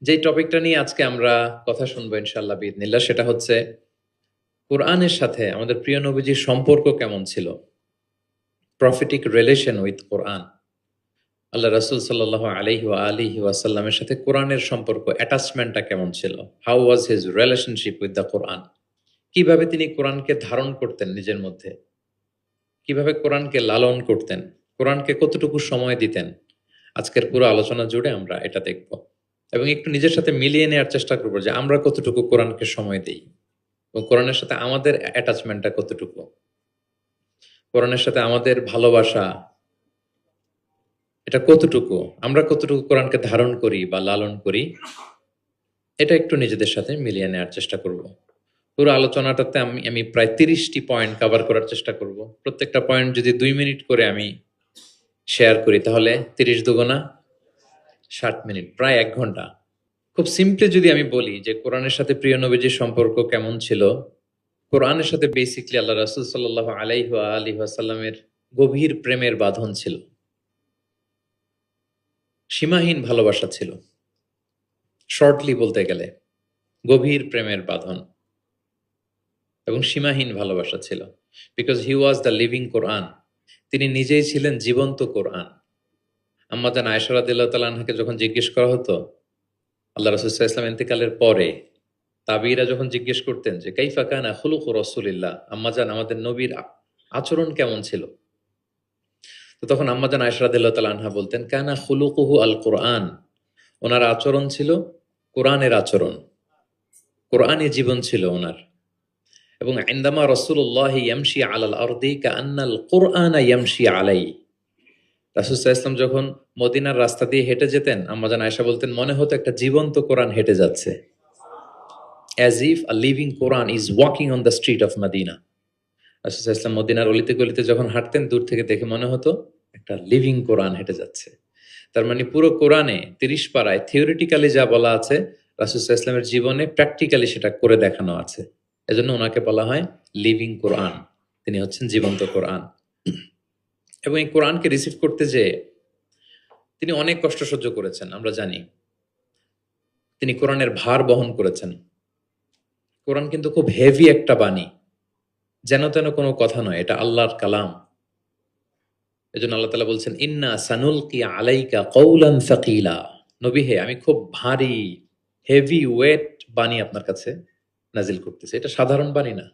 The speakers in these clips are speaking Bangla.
যেই টপিকটা নিয়ে আজকে আমরা কথা শুনবো ইনশাআল্লাহ বিইذনিল্লাহ, সেটা হচ্ছে কোরআনের সাথে আমাদের প্রিয় নবীজির সম্পর্ক কেমন ছিল, প্রফেটিক রিলেশন উইথ কোরআন। আল্লাহ রাসূল সাল্লাল্লাহু আলাইহি ওয়া আলিহি ওয়াসাল্লামের সাথে কোরআনের সম্পর্ক, অ্যাটাচমেন্টটা কেমন ছিল, how was his relationship with the Quran. কিভাবে তিনি কোরআনকে ধারণ করতেন নিজের মধ্যে, কিভাবে কোরআনকে লালন করতেন, কোরআনকে কতটুকু সময় দিতেন। আজকের পুরো আলোচনা জুড়ে আমরা এটা দেখব এবং একটু নিজের সাথে মিলিয়ে নেওয়ার চেষ্টা করবো যে আমরা কতটুকু কোরআনকে সময় দিই এবং কোরআনের সাথে আমাদের অ্যাটাচমেন্টটা কতটুকু, কোরআনের সাথে আমাদের ভালোবাসা এটা কতটুকু, আমরা কতটুকু কোরআনকে ধারণ করি বা লালন করি, এটা একটু নিজেদের সাথে মিলিয়ে নেওয়ার চেষ্টা করব। পুরো আলোচনাটাতে আমি প্রায় 30টি পয়েন্ট কভার করার চেষ্টা করব। প্রত্যেকটা পয়েন্ট যদি 2 মিনিট করে আমি শেয়ার করি তাহলে 30 দুগুণা 60 মিনিট, প্রায় 1 ঘন্টা। খুব সিম্পলি যদি আমি বলি যে কোরআনের সাথে প্রিয় নবীজির সম্পর্ক কেমন ছিল, কোরআনের সাথে বেসিকলি আল্লাহ রাসূল সাল্লাল্লাহু আলাইহি ওয়া আলিহি ওয়াসাল্লামের গভীর প্রেমের বাঁধন ছিল, সীমাহীন ভালোবাসা ছিল। শর্টলি বলতে গেলে গভীর প্রেমের বাঁধন এবং সীমাহীন ভালোবাসা ছিল। Because he was the living কোরআন, তিনি নিজেই ছিলেন জীবন্ত কোরআন। আম্মা জান আয়েশা রাদিয়াল্লাহু তাআলা আনহাকে যখন জিজ্ঞেস করা হতো আল্লাহ রাসূল সাল্লাল্লাহু আলাইহি ওয়াসাল্লাম ইন্তেকালের পরে, তাবিঈরা যখন জিজ্ঞেস করতেন যে কাইফা কানা খুলুকু রাসূলিল্লাহ, আম্মাজান আমাদের নবীর আচরণ কেমন ছিল, তো তখন আম্মাজান আয়েশা রাদিয়াল্লাহু তাআলা আনহা বলতেন কানা খুলুকুহু আল কোরআন, ওনার আচরণ ছিল কোরআনের আচরণ, কোরআনী জীবন ছিল ওনার। এবং ইনদামা রাসূলুল্লাহি ইয়ামশি আলাল আরদি কাআন্নাল কুরআনা ইয়ামশি আলাই, রাসূল সাল্লাল্লাহু আলাইহি ওয়াসাল্লাম যখন মদিনার রাস্তা দিয়ে হেঁটে যেতেন আম্মাজান আয়েশা বলতেন মনে হতো একটা জীবন্ত কোরআন হেঁটে যাচ্ছে, as if a living Quran is walking on the street of Medina. রাসূল সাল্লাল্লাহু আলাইহি ওয়াসাল্লাম মদিনার অলিতে গলিতে যখন হাঁটতেন দূর থেকে দেখে মনে হতো একটা লিভিং কোরআন হেঁটে যাচ্ছে। তার মানে পুরো কোরআনে 30 পারায় থিওরিটিক্যালি যা বলা আছে রাসূল সাল্লাল্লাহু আলাইহি ওয়াসাল্লামের জীবনে প্র্যাকটিক্যালি সেটা করে দেখানো আছে। এজন্য ওনাকে বলা হয় লিভিং কোরআন, তিনি হচ্ছেন জীবন্ত কোরআন। এবং এই কোরআনকে রিসিভ করতে যেয়ে তিনি অনেক কষ্ট সহ্য করেছেন, আমরা জানি। তিনি কোরআনের ভার বহন করেছেন। কোরআন কিন্তু খুব হেভি একটা বাণী, যেন তেন কোনো কথা নয়, এটা আল্লাহর কালাম। এজন্য আল্লাহ তাআলা বলছেন ইন্না সানুলকি আলাইকা কওলান সাকিলা, নবী হে আমি খুব ভারী হেভি ওয়েট বাণী আপনার কাছে নাজিল করতেছি। এটা সাধারণ বাণী না।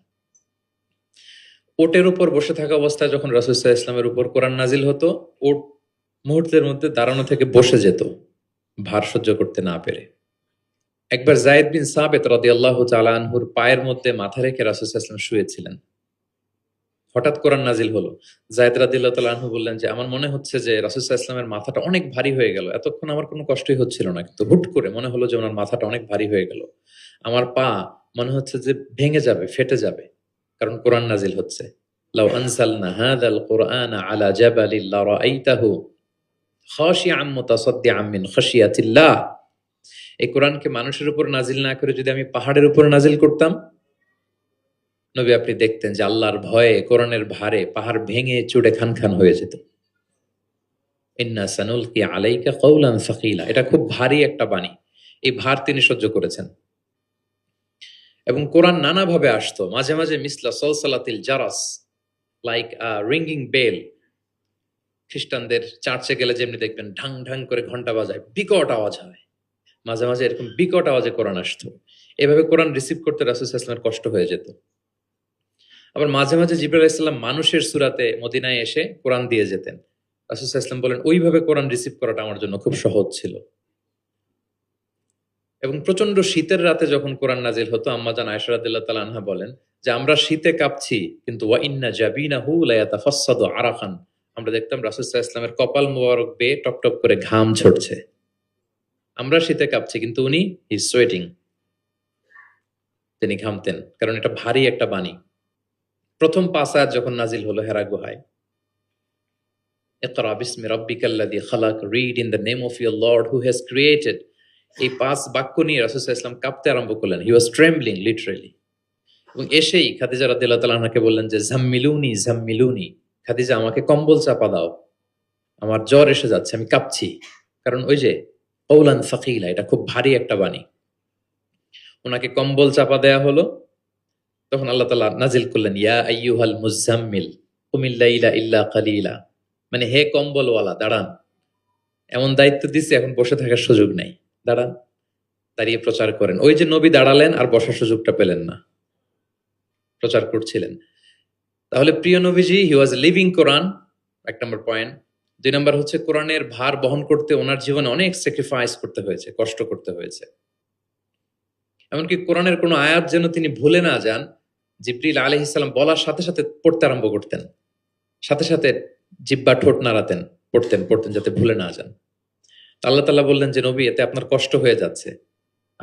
ওটের উপর বসে থাকা অবস্থায় যখন রাসূল সাল্লাল্লাহু আলাইহি ওয়াসাল্লামের উপর কোরআন নাজিল হতো, ওট মুহূর্তের মধ্যে দাঁড়ানো থেকে বসে যেত ভার সহ্য করতে না পেরে। একবার যায়েদ বিন সাবিত রাদিয়াল্লাহু তাআলা আনহুর পায়ের মধ্যে মাথা রেখে রাসূল সাল্লাল্লাহু আলাইহি ওয়াসাল্লাম শুয়েছিলেন। হঠাৎ কোরআন নাজিল হলো। যায়েদ রাদিয়াল্লাহু তাআলা আনহু বললেন যে আমার মনে হচ্ছে যে রাসূল সাল্লাল্লাহু আলাইহি ওয়াসাল্লামের মাথাটা অনেক ভারী হয়ে গেল। এতক্ষণ আমার কোনো কষ্টই হচ্ছিল না, কিন্তু হুট করে মনে হলো যে ওনার মাথাটা অনেক ভারী হয়ে গেল। আমার পা মনে হচ্ছে যে ভেঙে যাবে, ফেটে যাবে, কারণ কোরআন নাজিল হচ্ছে। লাউ আনজালনা হাযাল কুরআনা আলা জাবালিন লারাআইতাহু খাশিআম মুতাসাদ্দিআম মিন খাশিয়াতিল্লাহ। এই কোরআনকে মানুষের উপর নাজিল না করে যদি আমি পাহাড়ের উপর নাজিল করতাম, নবী আপনি দেখতেন যে আল্লাহর ভয়ে কোরআনের ভারে পাহাড় ভেঙে চুড়ে খান খান হয়ে যেত। ইন্না সানুলকি আলাইকা কওলান সাকিলা, এটা খুব ভারী একটা বাণী। এই ভার তিনি সহ্য করেছেন। এবং কোরআন নানাভাবে আসতো, মাঝে মাঝে মিসলা সলসালাতিল জারাস, লাইক আ রিঙ্গিং বেল। খ্রিস্টানদের চার্চে গেলে যেমনি দেখবেন ঢাং ঢাং করে ঘন্টা বাজায়, বিকট আওয়াজ হয়। মাঝে মাঝে এরকম বিকট আওয়াজে কোরআন আসতো। এভাবে কোরআন রিসিভ করতে রাসূল সাল্লাল্লাহু আলাইহি ওয়াসাল্লামের কষ্ট হয়ে যেত। আবার মাঝে মাঝে জিবরাইল আলাইহিস সালাম মানুষের সূরাতে মদিনায় এসে কোরআন দিয়ে যেতেন। রাসূল সাল্লাল্লাহু আলাইহি ওয়াসাল্লাম বলেন ওইভাবে কোরআন রিসিভ করাটা আমার জন্য খুব সহজ ছিল। এবং প্রচন্ড শীতের রাতে যখন কোরআন নাজিল হতো আম্মা জান আয়েশা রাদিয়াল্লাহু তাআলা আনহা বলেন যে আমরা শীতে কাঁপছি কিন্তু ওয়া ইন্না জাবিনাহু লা ইয়াতাফাসসাদু আরাকান, আমরা দেখতাম রাসূল সাল্লাল্লাহু আলাইহি ওয়াসাল্লামের কপাল মোবারক বেয়ে টপটপ করে ঘাম ঝরছে। আমরা শীতে কাঁপছি কিন্তু উনি হি ইজ সোয়েটিং, তিনি ঘামতেন, কারণ এটা ভারী একটা বাণী। প্রথম 5 আয়াত যখন নাজিল হলো হেরা গুহায়, ইকরা বিসমি রাব্বিকাল্লাযী খালাক, read in the name of your Lord who has created, এই 5 বাক্য নিয়ে রাসূল সাল্লাল্লাহু আলাইহি ওয়াসাল্লাম কাঁপতে আরম্ভ করলেন। হি ওয়াজ ট্রেম্বলিং লিটারালি। এবং এসেই খাদিজা রাদিয়াল্লাহু তাআলা আনহাকে বললেন যে জাম্মিলুনি জাম্মিলুনি, খাদিজা আমাকে কম্বল চাপা দাও, আমার জ্বর এসে যাচ্ছে, আমি কাঁপছি। কারণ ওই যে কওলান সাকিলা, এটা খুব ভারী একটা বাণী। ওনাকে কম্বল চাপা দেয়া হলো, তখন আল্লাহ তাআলা নাজিল করলেন ইয়া আইয়ুহাল মুজাম্মিল কুমিল লাইলা ইল্লা কালিলা, মানে হে কম্বলওয়ালা দাঁড়ান, এমন দায়িত্ব দিছে এখন বসে থাকার সুযোগ নাই, দাঁড়ান, দাঁড়িয়ে প্রচার করেন। ওই যে নবী দাঁড়ালেন আর বসার সুযোগটা পেলেন না, প্রচার করছিলেন। তাহলে প্রিয় নবীজি হি ওয়াজ লিভিং কোরআন, এক নম্বর পয়েন্ট। 2 নম্বর হচ্ছে কোরআনের ভার বহন করতে ওনার জীবনে অনেক স্যাক্রিফাইস করতে হয়েছে, কষ্ট করতে হয়েছে। এমনকি কোরআনের কোনো আয়াত যেন তিনি ভুলে না যান, জিবরিল আলাইহিস সালাম বলার সাথে সাথে পড়তে আরম্ভ করতেন, সাথে সাথে জিহ্বা ঠোঁট নাড়াতেন, পড়তেন যাতে ভুলে না যান। আল্লাহ তাআলা বললেন যে নবী, এতে আপনার কষ্ট হয়ে যাচ্ছে,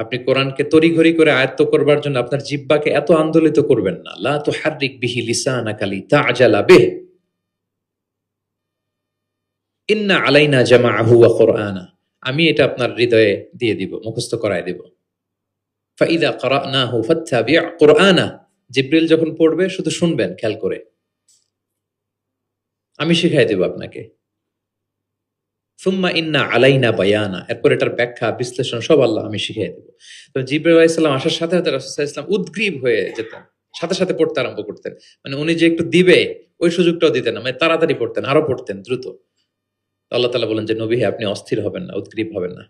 আপনি কোরআনকে তড়িঘড়ি করে আয়ত্ত করবার জন্য আপনার জিহ্বাকে এত আন্দোলিত করবেন না। লা তুহাররিক বিহি লিসানাকা লিতা'জালা বিহি, ইন্না আলাইনা জামাআহু ওয়া কুরআনা, আমি এটা আপনার হৃদয়ে দিয়ে দিব, মুখস্থ করায় দিব। ফাইদা ক্বরানাহু ফাত্তাবি' কুরআনা, জিবরিল যখন পড়বে শুধু শুনবেন খেয়াল করে, আমি শিখাই দেব আপনাকে। সুম্মা ইন্না আলাইনা বায়ানা, এরপর এটার ব্যাখ্যা বিশ্লেষণ সব আল্লাহ আমি শিখিয়ে দেব। তো জিবরাইল আলাইহিস সালাম আসার সাথে সাথে রাসূল সাল্লাল্লাহু আলাইহি ওয়াসাল্লাম উদ্গ্রীব হয়ে যেতেন, সাথে সাথে পড়তে আরম্ভ করতেন। মানে উনি যে একটু দিবে ওই সুযোগটাও দিতেন না, মানে তাড়াতাড়ি পড়তেন, আরো পড়তেন দ্রুত। তো আল্লাহ তাআলা বলেন যে নবী, আপনি অস্থির হবেন না, উদ্গ্রীব হবেন না,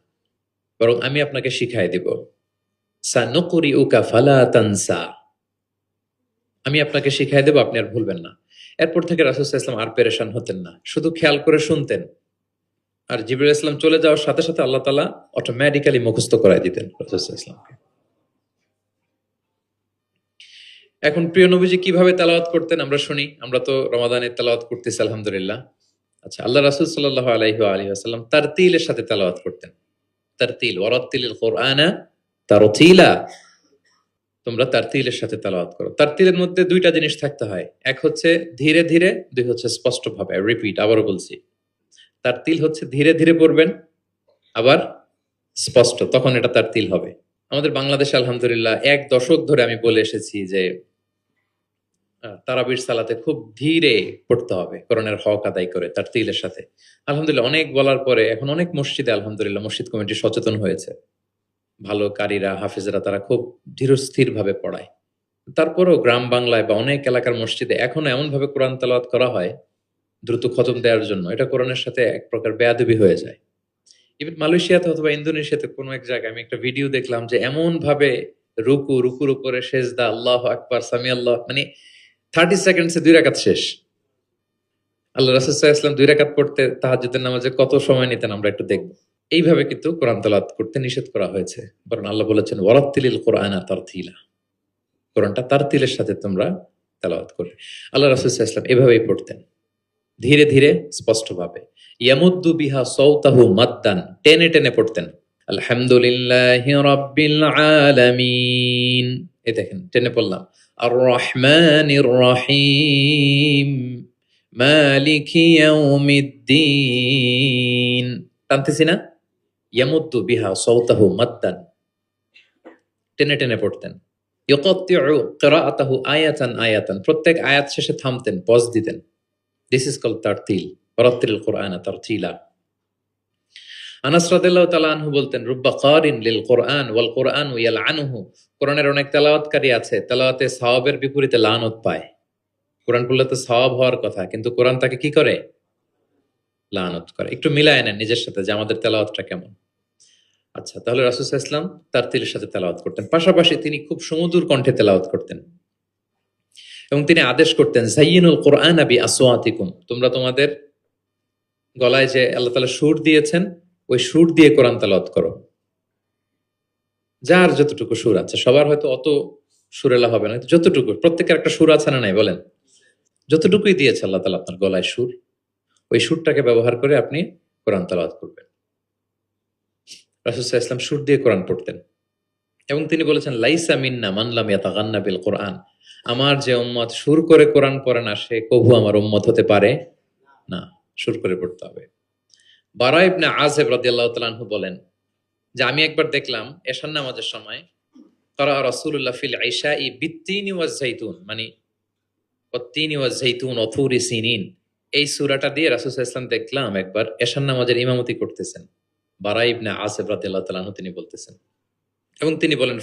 বরং আমি আপনাকে শিখাই দিব। সানুকরিউকা ফালা তানসা, আমি আপনাকে শিখাই দেব, আপনি আর ভুলবেন না। এরপর থেকে রাসূল সাল্লাল্লাহু আলাইহি ওয়াসাল্লাম আর পেরেশান হতেন না, শুধু খেয়াল করে শুনতেন। আর জিবরাইল আলাইহিস সালাম চলে যাওয়ার সাথে সাথে আল্লাহ তাআলা অটোমেটিক্যালি মুখস্থ করায় দিতেন রাসূল সাল্লাল্লাহু আলাইহি ওয়াসাল্লামকে। এখন প্রিয় নবীজি কিভাবে তেলাওয়াত করতেন আমরা শুনি। আমরা তো রমাদানের তেলাওয়াত করতেছি আলহামদুলিল্লাহ। আচ্ছা, আল্লাহ রাসূল সাল্লাল্লাহু আলাইহি ওয়া আলিহি ওয়াসাল্লাম তারতিলের সাথে তেলাওয়াত করতেন। তারতিল, ওয়ারাত্তিলিল কুরআনা তারতিলা, তোমরা তারতিলের সাথে তেলাওয়াত করো। তারতিলের মধ্যে দুইটা জিনিস থাকতে হয়, এক হচ্ছে ধীরে ধীরে, দুই হচ্ছে স্পষ্টভাবে। রিপিট, আবারও বলছি, তারতিল হচ্ছে ধীরে ধীরে পড়বেন, আবার স্পষ্ট, তখন এটা তারতিল হবে। আমাদের বাংলাদেশে আলহামদুলিল্লাহ 1 দশক ধরে আমি বলে এসেছি যে তারাবির সালাতে খুব ধীরে পড়তে হবে, কোরআনের হক আদায় করে তারতিলের সাথে। আলহামদুলিল্লাহ অনেক বলার পরে এখন অনেক মসজিদে আলহামদুলিল্লাহ মসজিদ কমিটি সচেতন হয়েছে, ভালো কারীরা, হাফেজরা তারা খুব ধীরস্থির ভাবে পড়ায়। তারপরেও গ্রাম বাংলায় বা অনেক এলাকার মসজিদে এখনো এমন ভাবে কোরআন তেলাওয়াত করা হয় দ্রুত খতম দেওয়ার জন্য, এটা কোরআনের সাথে এক প্রকার বেয়াদবি হয়ে যায়। ইভেন মালয়েশিয়াতে অথবা ইন্দোনেশিয়াতে কোনো এক জায়গায় আমি একটা ভিডিও দেখলাম যে এমন ভাবে রুকুর উপরে সেজদা, আল্লাহু আকবার, সামি আল্লাহ, মানে 30 সেকেন্ডসে 2 রাকাত শেষ। আল্লাহ রাসূল সাল্লাল্লাহু আলাইহি ওয়াসাল্লাম 2 রাকাত পড়তে তাহাজ্জুদের নামাজে কত সময় নিতেন আমরা একটু দেখব। এইভাবে কিন্তু কোরআন তেলাওয়াত করতে নিষেধ করা হয়েছে, বরং আল্লাহ বলেছেন ওয়ারাত্তিলিল কুরআনা তারতিলা, কোরআনটা তারতিলের সাথে তোমরা তেলাওয়াত করবে। আল্লাহ রাসূল সাল্লাল্লাহু আলাইহি ওয়াসাল্লাম এভাবেই পড়তেন, ধীরে ধীরে স্পষ্টভাবে। ইয়ামুদ্দু বিহা সাওতাহু মাদ্দান, টেনে টেনে পড়তেন। আলহামদুলিল্লাহি রাব্বিল আলামিন, এই দেখেন টেনে পড়লাম। আর রহমানির রহিম মালিকি ইয়াউমিদ্দিন, টানতেছি না? ইয়ামুদ্দু বিহা সাওতাহু মাদ্দান, টেনে টেনে পড়তেন। ইউকাত্তিউ কিরাআতাহু আয়াতান আয়াতান, প্রত্যেক আয়াত শেষে থামতেন, পজ দিতেন। দিস ইজ কল্ড তারতিল, ওয়ারাত্তিলিল কুরআনা তারতিলা। আনাস রাদিয়াল্লাহু তাআলা আনহু বলতেন রুব্বা কারিন লিল কুরআন ওয়াল কুরআনু ইয়ালআনুহু, কোরআনের অনেক তেলাওয়াতকারী আছে, তেলাওয়াতে সওয়াবের বিপরীতে লানত পায়। কোরআন পড়লে তো সওয়াব হওয়ার কথা, কিন্তু কোরআন তাকে কি করে? লানত করে। একটু মিলায় নেন নিজের সাথে যে আমাদের তেলাওয়াতটা কেমন। আচ্ছা, তাহলে রাসূল সাল্লাল্লাহু আলাইহি ওয়াসাল্লাম তারতিলের সাথে তেলাওয়াত করতেন, পাশাপাশি তিনি খুব সুমধুর কণ্ঠে তেলাওয়াত করতেন এবং তিনি আদেশ করতেন যায়িনুল কুরআনা বিআসওয়াতিকুম, তোমরা তোমাদের গলায় যে আল্লাহ তাআলা সুর দিয়েছেন ওই সুর দিয়ে কোরআন তেলাওয়াত করো। যার যতটুকু সুর আছে, সবার হয়তো অত সুরেলা হবে না, যতটুকু, প্রত্যেকের একটা সুর আছে না নাই বলেন? যতটুকুই দিয়েছে আল্লাহ তাআলা আপনার গলায় সুর, ওই সুরটাকে ব্যবহার করে আপনি কোরআন তেলাওয়াত করবেন। রাসূল সাল্লাল্লাহু আলাইহি ওয়াসাল্লাম সুর দিয়ে কোরআন পড়তেন এবং তিনি বলেছেন লাইসা মিন্না মান লাম ইয়াতাগান্না বিল কোরআন, আমার যে উম্মত সুর করে কোরআন পড়ে না সে কবু আমার উম্মত হতে পারে না, সুর করে পড়তে হবে। বারা ইবনে আযিব রাদিয়াল্লাহু তাআলা আনহু বলেন যে আমি একবার দেখলাম এশার নামাজের সময় ক্বারা রাসূলুল্লাহ ফিল ইশাই বিত্তিনি ওয়াজ যাইতুন, মানে ওয়াত্তিনি ওয়াজ যাইতুন ওয়া তুরি সিনিন, এই সূরাটা দিয়ে রাসূল সাল্লাল্লাহু আলাইহি ওয়াসাল্লাম দেখলাম একবার এশার নামাজের ইমামতি করতেছেন। বারা ইবনে আসিফ রাদিয়াল্লাহু তাআলা আনহু তিনি বলতেছেন এবং তিনি বলেন